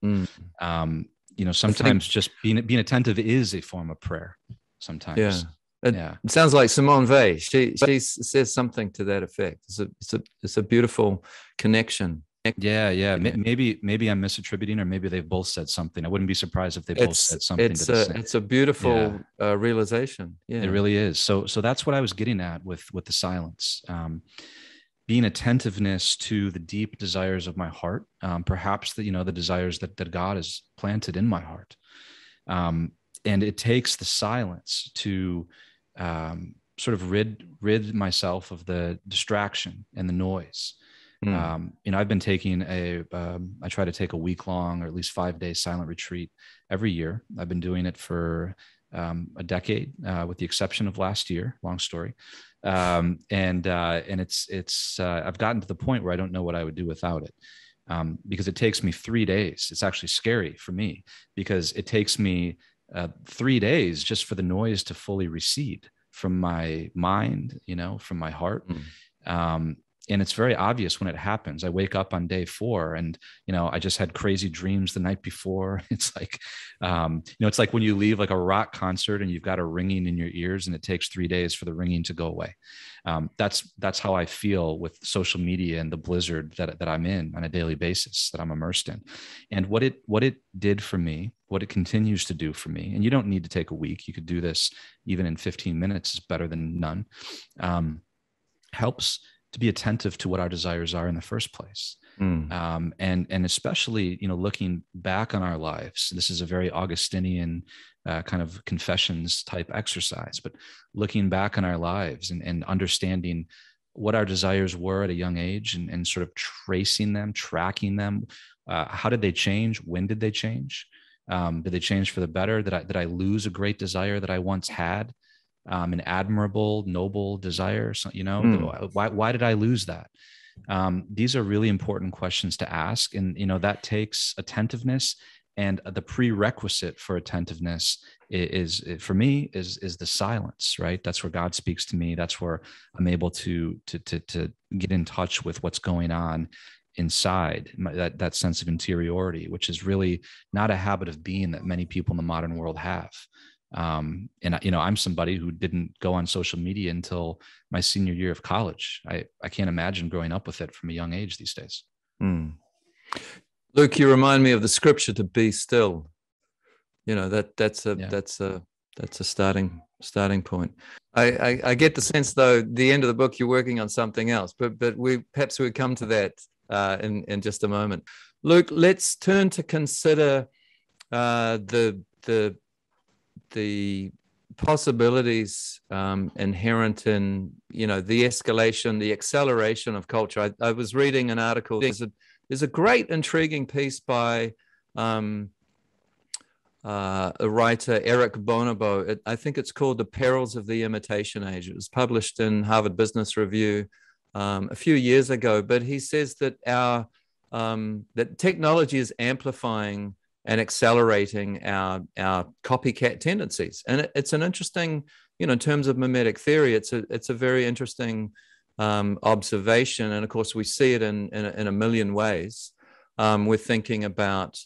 Sometimes just being attentive is a form of prayer. Sometimes. Yeah. It sounds like Simone Weil. She says something to that effect. It's a beautiful connection. Yeah. Maybe I'm misattributing, or maybe they've both said something. I wouldn't be surprised if they both said something. It's a beautiful realization. Yeah, it really is. So that's what I was getting at with the silence. Being attentiveness to the deep desires of my heart, perhaps the desires that God has planted in my heart. And it takes the silence to sort of rid myself of the distraction and the noise. I've been taking I try to take a week-long or at least 5-day silent retreat every year. I've been doing it for a decade, with the exception of last year. Long story. And it's I've gotten to the point where I don't know what I would do without it. Because it takes me 3 days. It's actually scary for me because it takes me 3 days just for the noise to fully recede from my mind, from my heart. And it's very obvious when it happens. I wake up on day 4 and, I just had crazy dreams the night before. It's like, it's like when you leave like a rock concert and you've got a ringing in your ears and it takes 3 days for the ringing to go away. That's how I feel with social media and the blizzard that I'm in on a daily basis, that I'm immersed in. And what it did for me, what it continues to do for me, and you don't need to take a week. You could do this even in 15 minutes is better than none. Helps to be attentive to what our desires are in the first place. And especially, looking back on our lives. This is a very Augustinian kind of confessions type exercise, but looking back on our lives and understanding what our desires were at a young age and sort of tracing them, tracking them. How did they change? When did they change? Did they change for the better? Did I lose a great desire that I once had? An admirable, noble desire. So, why did I lose that? These are really important questions to ask. And, that takes attentiveness, and the prerequisite for attentiveness is for me is the silence, right? That's where God speaks to me. That's where I'm able to get in touch with what's going on inside, that sense of interiority, which is really not a habit of being that many people in the modern world have. And I'm somebody who didn't go on social media until my senior year of college. I can't imagine growing up with it from a young age these days. Luke, you remind me of the scripture to be still. That's a starting point. I get the sense, though, the end of the book you're working on something else, but we come to that in just a moment. Luke, let's turn to consider the possibilities inherent in the escalation, the acceleration of culture. I was reading an article. There's a great intriguing piece by a writer, Eric Bonobo. I think it's called "The Perils of the Imitation Age." It was published in Harvard Business Review a few years ago. But he says that that technology is amplifying and accelerating our copycat tendencies. And it's an interesting, in terms of mimetic theory, it's a very interesting observation. And of course, we see it in a million ways. We're thinking about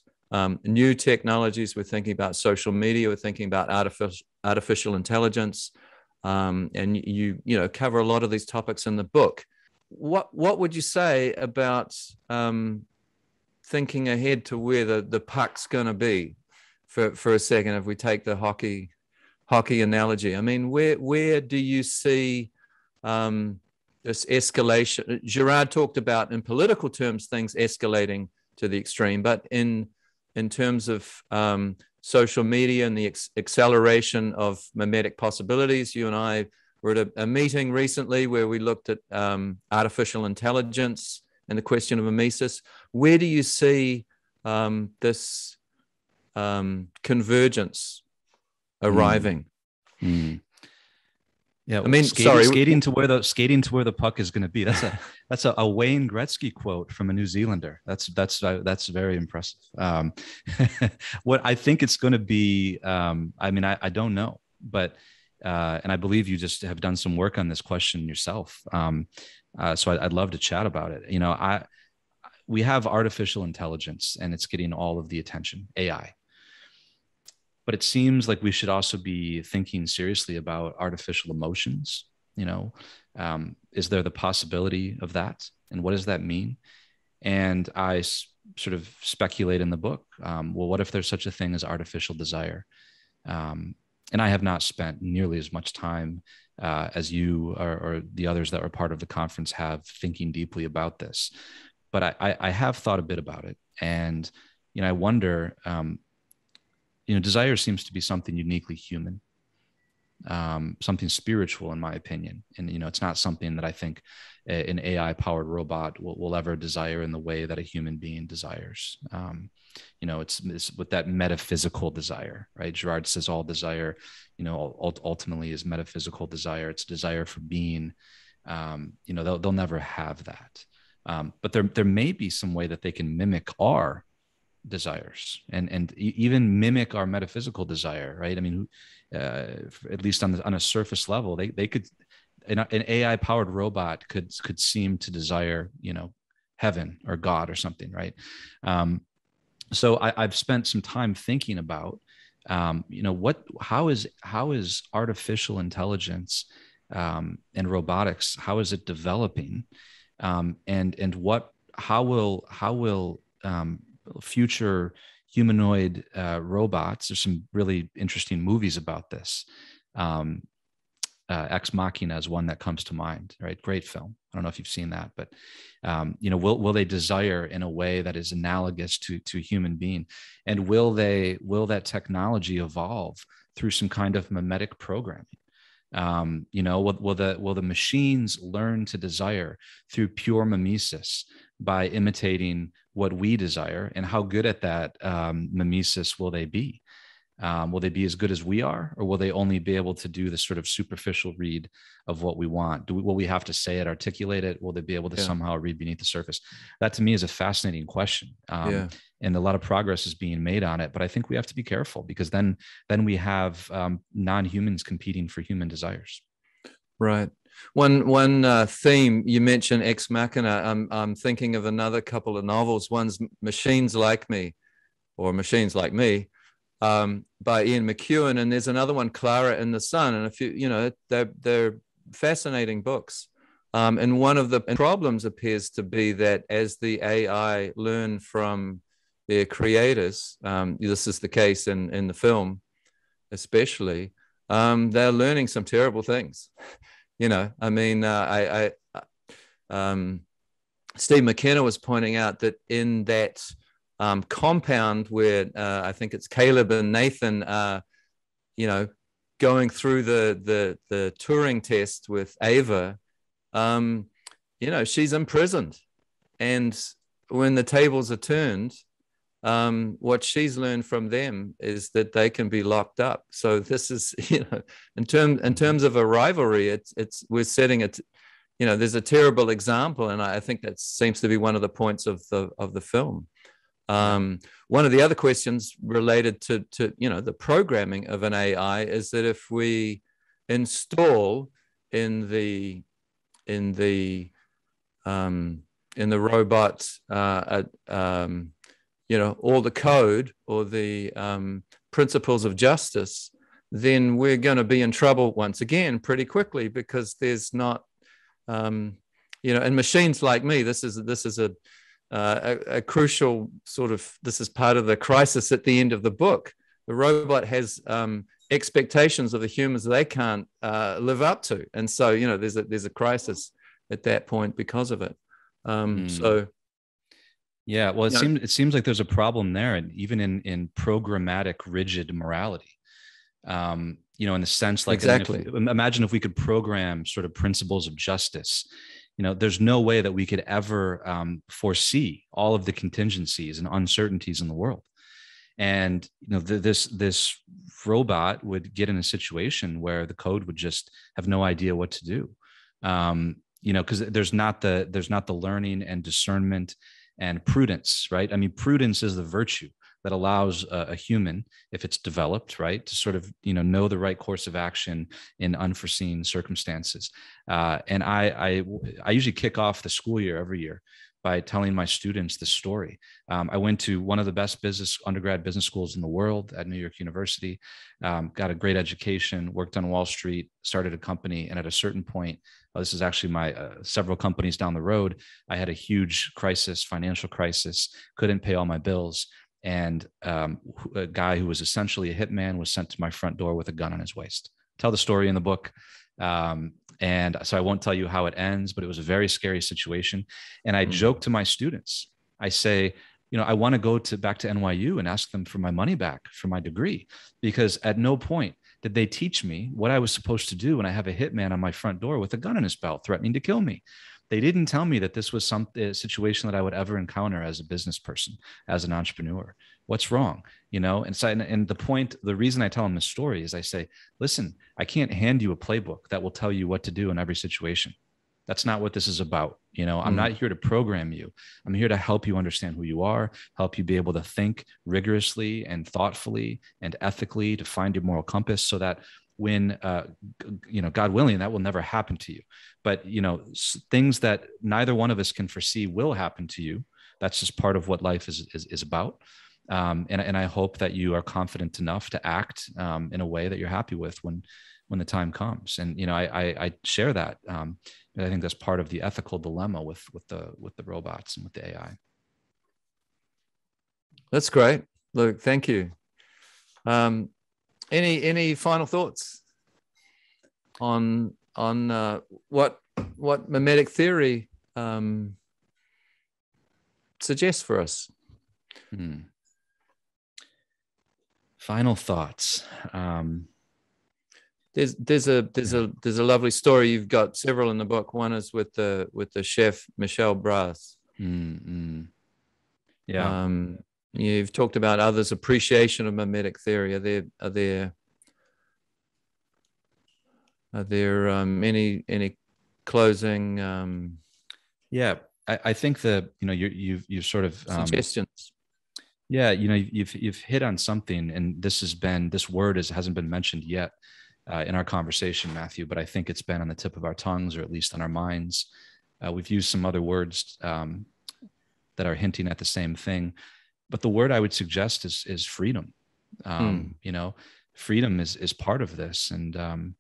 new technologies. We're thinking about social media. We're thinking about artificial intelligence. And you cover a lot of these topics in the book. What would you say about thinking ahead to where the puck's going to be for a second, if we take the hockey analogy? I mean, where do you see this escalation? Girard talked about, in political terms, things escalating to the extreme, but in terms of social media and the acceleration of mimetic possibilities, you and I were at a meeting recently where we looked at artificial intelligence and the question of mimesis. Where do you see this convergence arriving? Yeah, I mean, skating to where the puck is going to be. That's a Wayne Gretzky quote from a New Zealander. That's very impressive. What I think it's going to be, I don't know, but and I believe you just have done some work on this question yourself. So I'd love to chat about it. We have artificial intelligence and it's getting all of the attention, AI. But it seems like we should also be thinking seriously about artificial emotions. Is there the possibility of that? And what does that mean? And I sort of speculate in the book, well, what if there's such a thing as artificial desire? And I have not spent nearly as much time as you or the others that were part of the conference have thinking deeply about this. But I have thought a bit about it. And, I wonder, desire seems to be something uniquely human. something spiritual, in my opinion. And, it's not something that I think an AI powered robot will ever desire in the way that a human being desires. It's with that metaphysical desire, right? Girard says all desire, ultimately is metaphysical desire. It's a desire for being. They'll never have that. But there may be some way that they can mimic our desires and even mimic our metaphysical desire, right? I mean, at least on a surface level, they could, an AI powered robot could seem to desire, heaven or God or something, right? So I've spent some time thinking about, how is artificial intelligence and robotics, how is it developing, and how will future humanoid robots? There's some really interesting movies about this. Ex Machina is one that comes to mind, right? Great film. I don't know if you've seen that, but will they desire in a way that is analogous to a human being, and will that technology evolve through some kind of mimetic programming? Will the machines learn to desire through pure mimesis by imitating what we desire? And how good at that mimesis will they be? Will they be as good as we are, or will they only be able to do the sort of superficial read of what we want? Will we have to say it, articulate it? Will they be able to somehow read beneath the surface? That to me is a fascinating question. And a lot of progress is being made on it, but I think we have to be careful, because then we have non-humans competing for human desires. Right. One theme you mentioned, Ex Machina. I'm thinking of another couple of novels. One's Machines Like Me, or Machines Like Me, by Ian McEwan, and there's another one, Clara in the Sun. And if they're fascinating books. And one of the problems appears to be that as the AI learn from their creators, this is the case in the film, especially, they're learning some terrible things. Steve McKenna was pointing out that in that compound where I think it's Caleb and Nathan, going through the Turing test with Ava, she's imprisoned, and when the tables are turned, what she's learned from them is that they can be locked up. So this is, in terms of a rivalry, we're setting it. There's a terrible example, and I think that seems to be one of the points of the film. One of the other questions related to the programming of an AI is that if we install in the robot all the code or the principles of justice, then we're going to be in trouble once again pretty quickly, because there's not and Machines Like Me, this is a crucial sort of, this is part of the crisis at the end of the book. The robot has expectations of the humans they can't live up to, and so there's a crisis at that point because of it. So yeah, well, it seems like there's a problem there, and even in programmatic rigid morality. In the sense, like, exactly. Imagine if we could program sort of principles of justice. There's no way that we could ever foresee all of the contingencies and uncertainties in the world. And this robot would get in a situation where the code would just have no idea what to do. Because there's not the learning and discernment and prudence, right? I mean, prudence is the virtue that allows a human, if it's developed, right, to sort of, know the right course of action in unforeseen circumstances. And I usually kick off the school year every year by telling my students this story. I went to one of the best undergrad business schools in the world at New York University, got a great education, worked on Wall Street, started a company. And at a certain point, this is actually my several companies down the road, I had a huge financial crisis, couldn't pay all my bills. And a guy who was essentially a hitman was sent to my front door with a gun on his waist. Tell the story in the book. And so I won't tell you how it ends, but it was a very scary situation. And I joke to my students. I say, I want to go back to NYU and ask them for my money back for my degree, because at no point Did they teach me what I was supposed to do when I have a hitman on my front door with a gun in his belt threatening to kill me? They didn't tell me that this was a situation that I would ever encounter as a business person, as an entrepreneur. What's wrong? And so, and the reason I tell them this story is I say, listen, I can't hand you a playbook that will tell you what to do in every situation. That's not what this is about. I'm not here to program you. I'm here to help you understand who you are, help you be able to think rigorously and thoughtfully and ethically to find your moral compass, so that when, God willing, that will never happen to you. But, things that neither one of us can foresee will happen to you. That's just part of what life is about. And I hope that you are confident enough to act in a way that you're happy with when the time comes. And, I share that. I think that's part of the ethical dilemma with the robots and with the AI. That's great, Luke. Thank you. Any final thoughts on what mimetic theory suggests for us? Final thoughts. There's a lovely story. You've got several in the book. One is with the chef Michel Bras. Yeah. You've talked about others' appreciation of mimetic theory. Are there any closing? Yeah, I think you've sort of suggestions. Yeah, you've hit on something, and this word hasn't been mentioned yet in our conversation, Matthew, but I think it's been on the tip of our tongues, or at least on our minds. We've used some other words that are hinting at the same thing, but the word I would suggest is freedom. Freedom is part of this, and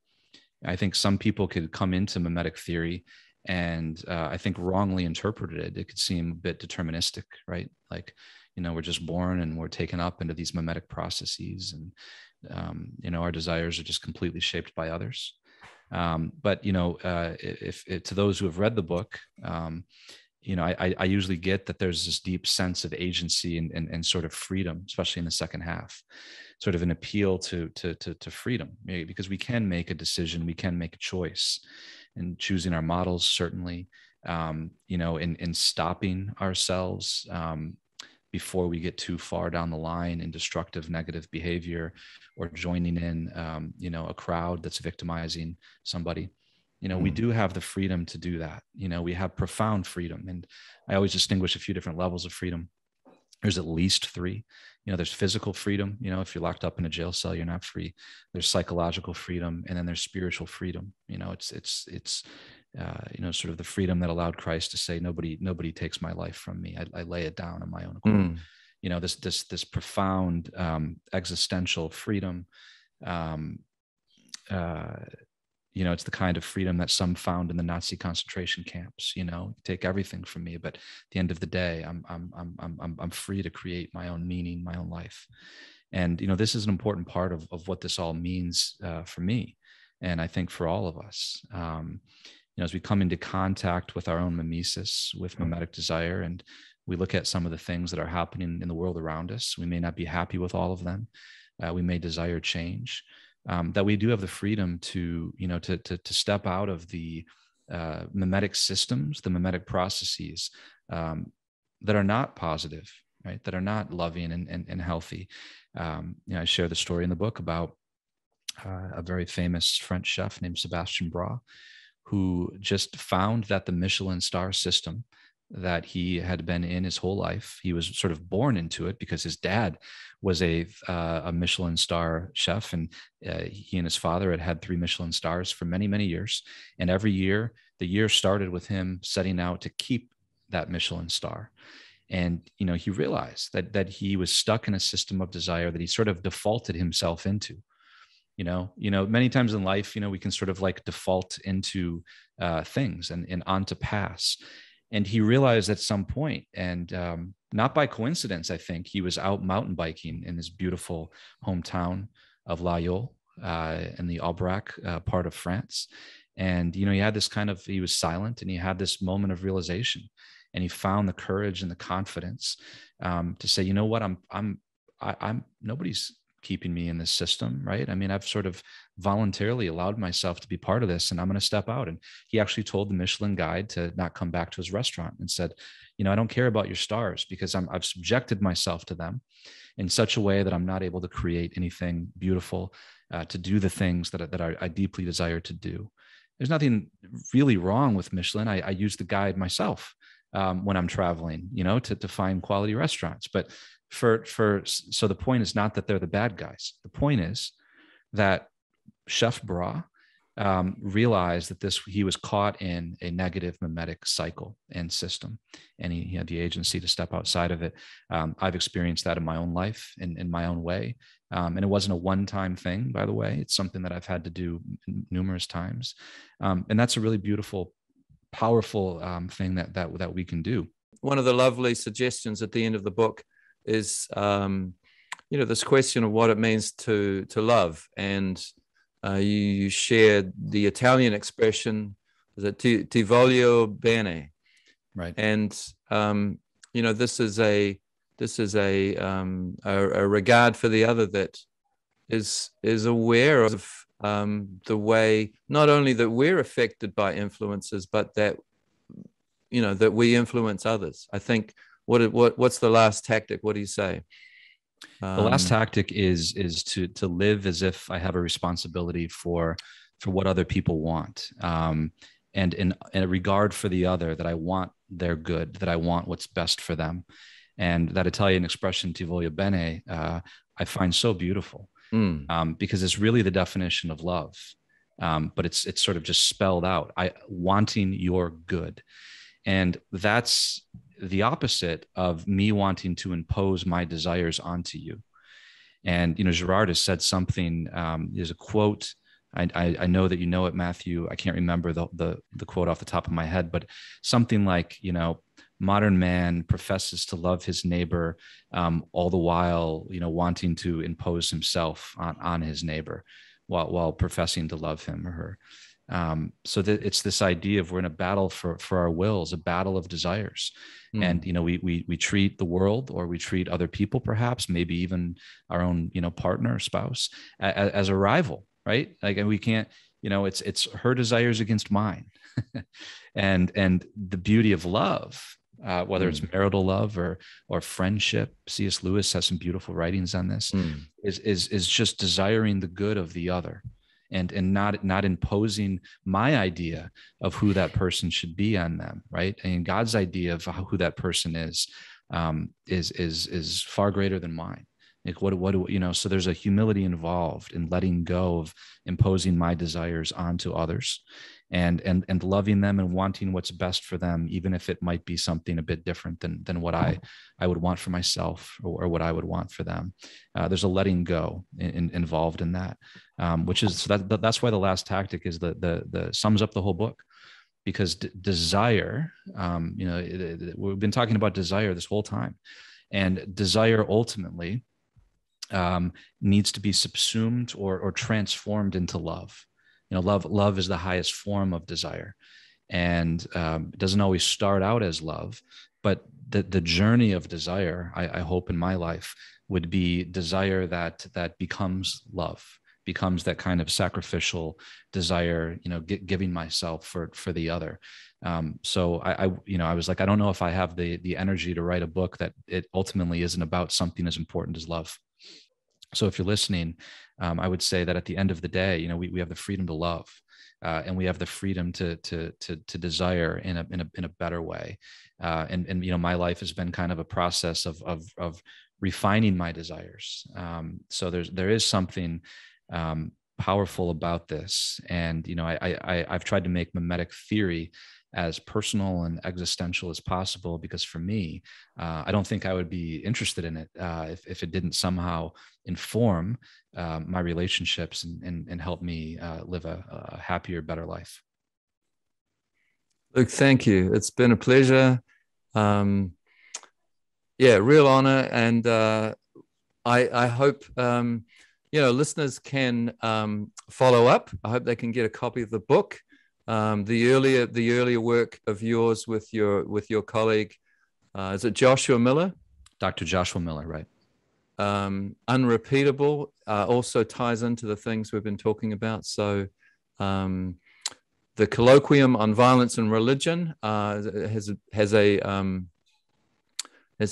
I think some people could come into mimetic theory and I think wrongly interpreted it. It could seem a bit deterministic, right? Like, we're just born and we're taken up into these mimetic processes, and our desires are just completely shaped by others. But if to those who have read the book, I usually get that there's this deep sense of agency and sort of freedom, especially in the second half, sort of an appeal to freedom, because we can make a decision, we can make a choice, and choosing our models, certainly, in stopping ourselves before we get too far down the line in destructive, negative behavior, or joining in, a crowd that's victimizing somebody. We do have the freedom to do that. We have profound freedom. And I always distinguish a few different levels of freedom. There's at least three. There's physical freedom. If you're locked up in a jail cell, you're not free. There's psychological freedom, and then there's spiritual freedom. It's sort of the freedom that allowed Christ to say, nobody takes my life from me. I lay it down on my own accord. This profound existential freedom. It's the kind of freedom that some found in the Nazi concentration camps. Take everything from me, but at the end of the day, I'm free to create my own meaning, my own life. And this is an important part of what this all means for me, and I think for all of us. As we come into contact with our own mimesis, with mimetic desire, and we look at some of the things that are happening in the world around us, we may not be happy with all of them. We may desire change. That we do have the freedom to step out of the mimetic systems, the mimetic processes that are not positive, right? That are not loving and healthy. I share the story in the book about a very famous French chef named Sebastien Bras, who just found that the Michelin star system that he had been in his whole life, he was sort of born into it because his dad was a Michelin star chef, and he and his father had 3 Michelin stars for many, many years. And every year, the year started with him setting out to keep that Michelin star. And, he realized that he was stuck in a system of desire that he sort of defaulted himself into. Many times in life, we can sort of like default into things and onto paths. And he realized at some point, and not by coincidence, I think, he was out mountain biking in his beautiful hometown of La Yole in the Aubrac part of France. And, he had this he was silent, and he had this moment of realization, and he found the courage and the confidence to say, you know what, I'm nobody's keeping me in this system, right? I mean, I've sort of voluntarily allowed myself to be part of this, and I'm going to step out. And he actually told the Michelin guide to not come back to his restaurant and said, I don't care about your stars because I've subjected myself to them in such a way that I'm not able to create anything beautiful, to do the things that I deeply desire to do. There's nothing really wrong with Michelin. I use the guide myself when I'm traveling, to find quality restaurants. But so the point is not that they're the bad guys. The point is that Chef Bra realized that he was caught in a negative mimetic cycle and system, and he had the agency to step outside of it. I've experienced that in my own life, in my own way, and it wasn't a one-time thing, by the way. It's something that I've had to do numerous times, and that's a really beautiful, powerful thing that we can do. One of the lovely suggestions at the end of the book is this question of what it means to love, and you shared the Italian expression, is it ti voglio bene, right? And this is a regard for the other that is aware of the way not only that we're affected by influences, but that that we influence others. I think what's the last tactic? What do you say? The last tactic is to live as if I have a responsibility for what other people want, and in a regard for the other, that I want their good, that I want what's best for them. And that Italian expression "ti voglio bene" I find so beautiful, because it's really the definition of love, but it's sort of just spelled out. Wanting your good, and that's the opposite of me wanting to impose my desires onto you. And, Girard has said something, there's a quote. I know that you know it, Matthew. I can't remember the quote off the top of my head, but something like, modern man professes to love his neighbor, all the while, wanting to impose himself on his neighbor while professing to love him or her. So that it's this idea of we're in a battle for our wills, a battle of desires. And, we treat the world, or we treat other people, perhaps, maybe even our own, partner or spouse, as a rival, right? Like, and we can't, it's her desires against mine. and the beauty of love, whether it's marital love or friendship, C.S. Lewis has some beautiful writings on this, is just desiring the good of the other. And not imposing my idea of who that person should be on them, right? And God's idea of who that person is far greater than mine. Like so there's a humility involved in letting go of imposing my desires onto others, and loving them and wanting what's best for them, even if it might be something a bit different than what I would want for myself, or what I would want for them. There's a letting go involved in that, which is that's why the last tactic is the sums up the whole book. Because desire, we've been talking about desire this whole time, and desire ultimately needs to be subsumed or transformed into love. Love is the highest form of desire, and it doesn't always start out as love, but the journey of desire, I hope in my life, would be desire that becomes love, becomes that kind of sacrificial desire, giving myself for the other. So I was like, I don't know if I have the energy to write a book that it ultimately isn't about something as important as love. So if you're listening, I would say that at the end of the day, we have the freedom to love, and we have the freedom to desire in a better way. And my life has been kind of a process of refining my desires. So there is something powerful about this, and I've tried to make mimetic theory as personal and existential as possible, because for me, I don't think I would be interested in it if it didn't somehow inform my relationships and help me live a happier, better life. Luke, thank you. It's been a pleasure. Real honor, and I hope listeners can follow up. I hope they can get a copy of the book. The earlier work of yours with your colleague, is it Joshua Miller? Dr. Joshua Miller, right? unrepeatable, also ties into the things we've been talking about. So the colloquium on violence and religion has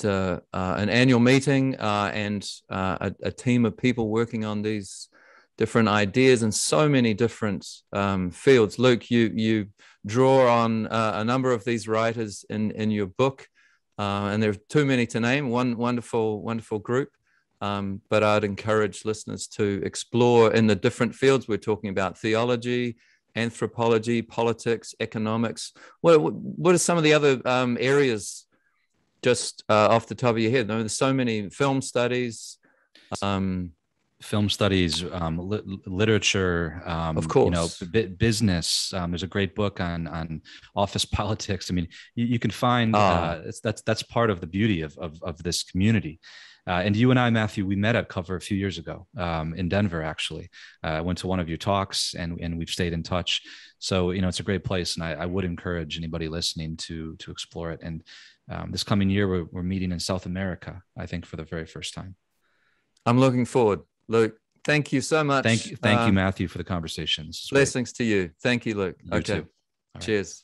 an annual meeting and a team of people working on these different ideas in so many different fields. Luke, you draw on a number of these writers in your book, and there are too many to name. One wonderful group. But I'd encourage listeners to explore in the different fields we're talking about: theology, anthropology, politics, economics. What are some of the other areas just off the top of your head? There's so many: film studies, literature, of course, business. There's a great book on office politics. I mean, you can find that's part of the beauty of this community. And you and I, Matthew, we met at COV&R a few years ago in Denver, actually. I went to one of your talks and we've stayed in touch. So, it's a great place. And I would encourage anybody listening to explore it. And this coming year, we're meeting in South America, I think, for the very first time. I'm looking forward. Luke, thank you so much. Thank you, Matthew, for the conversations. Blessings to you. Thank you, Luke. You too. Cheers.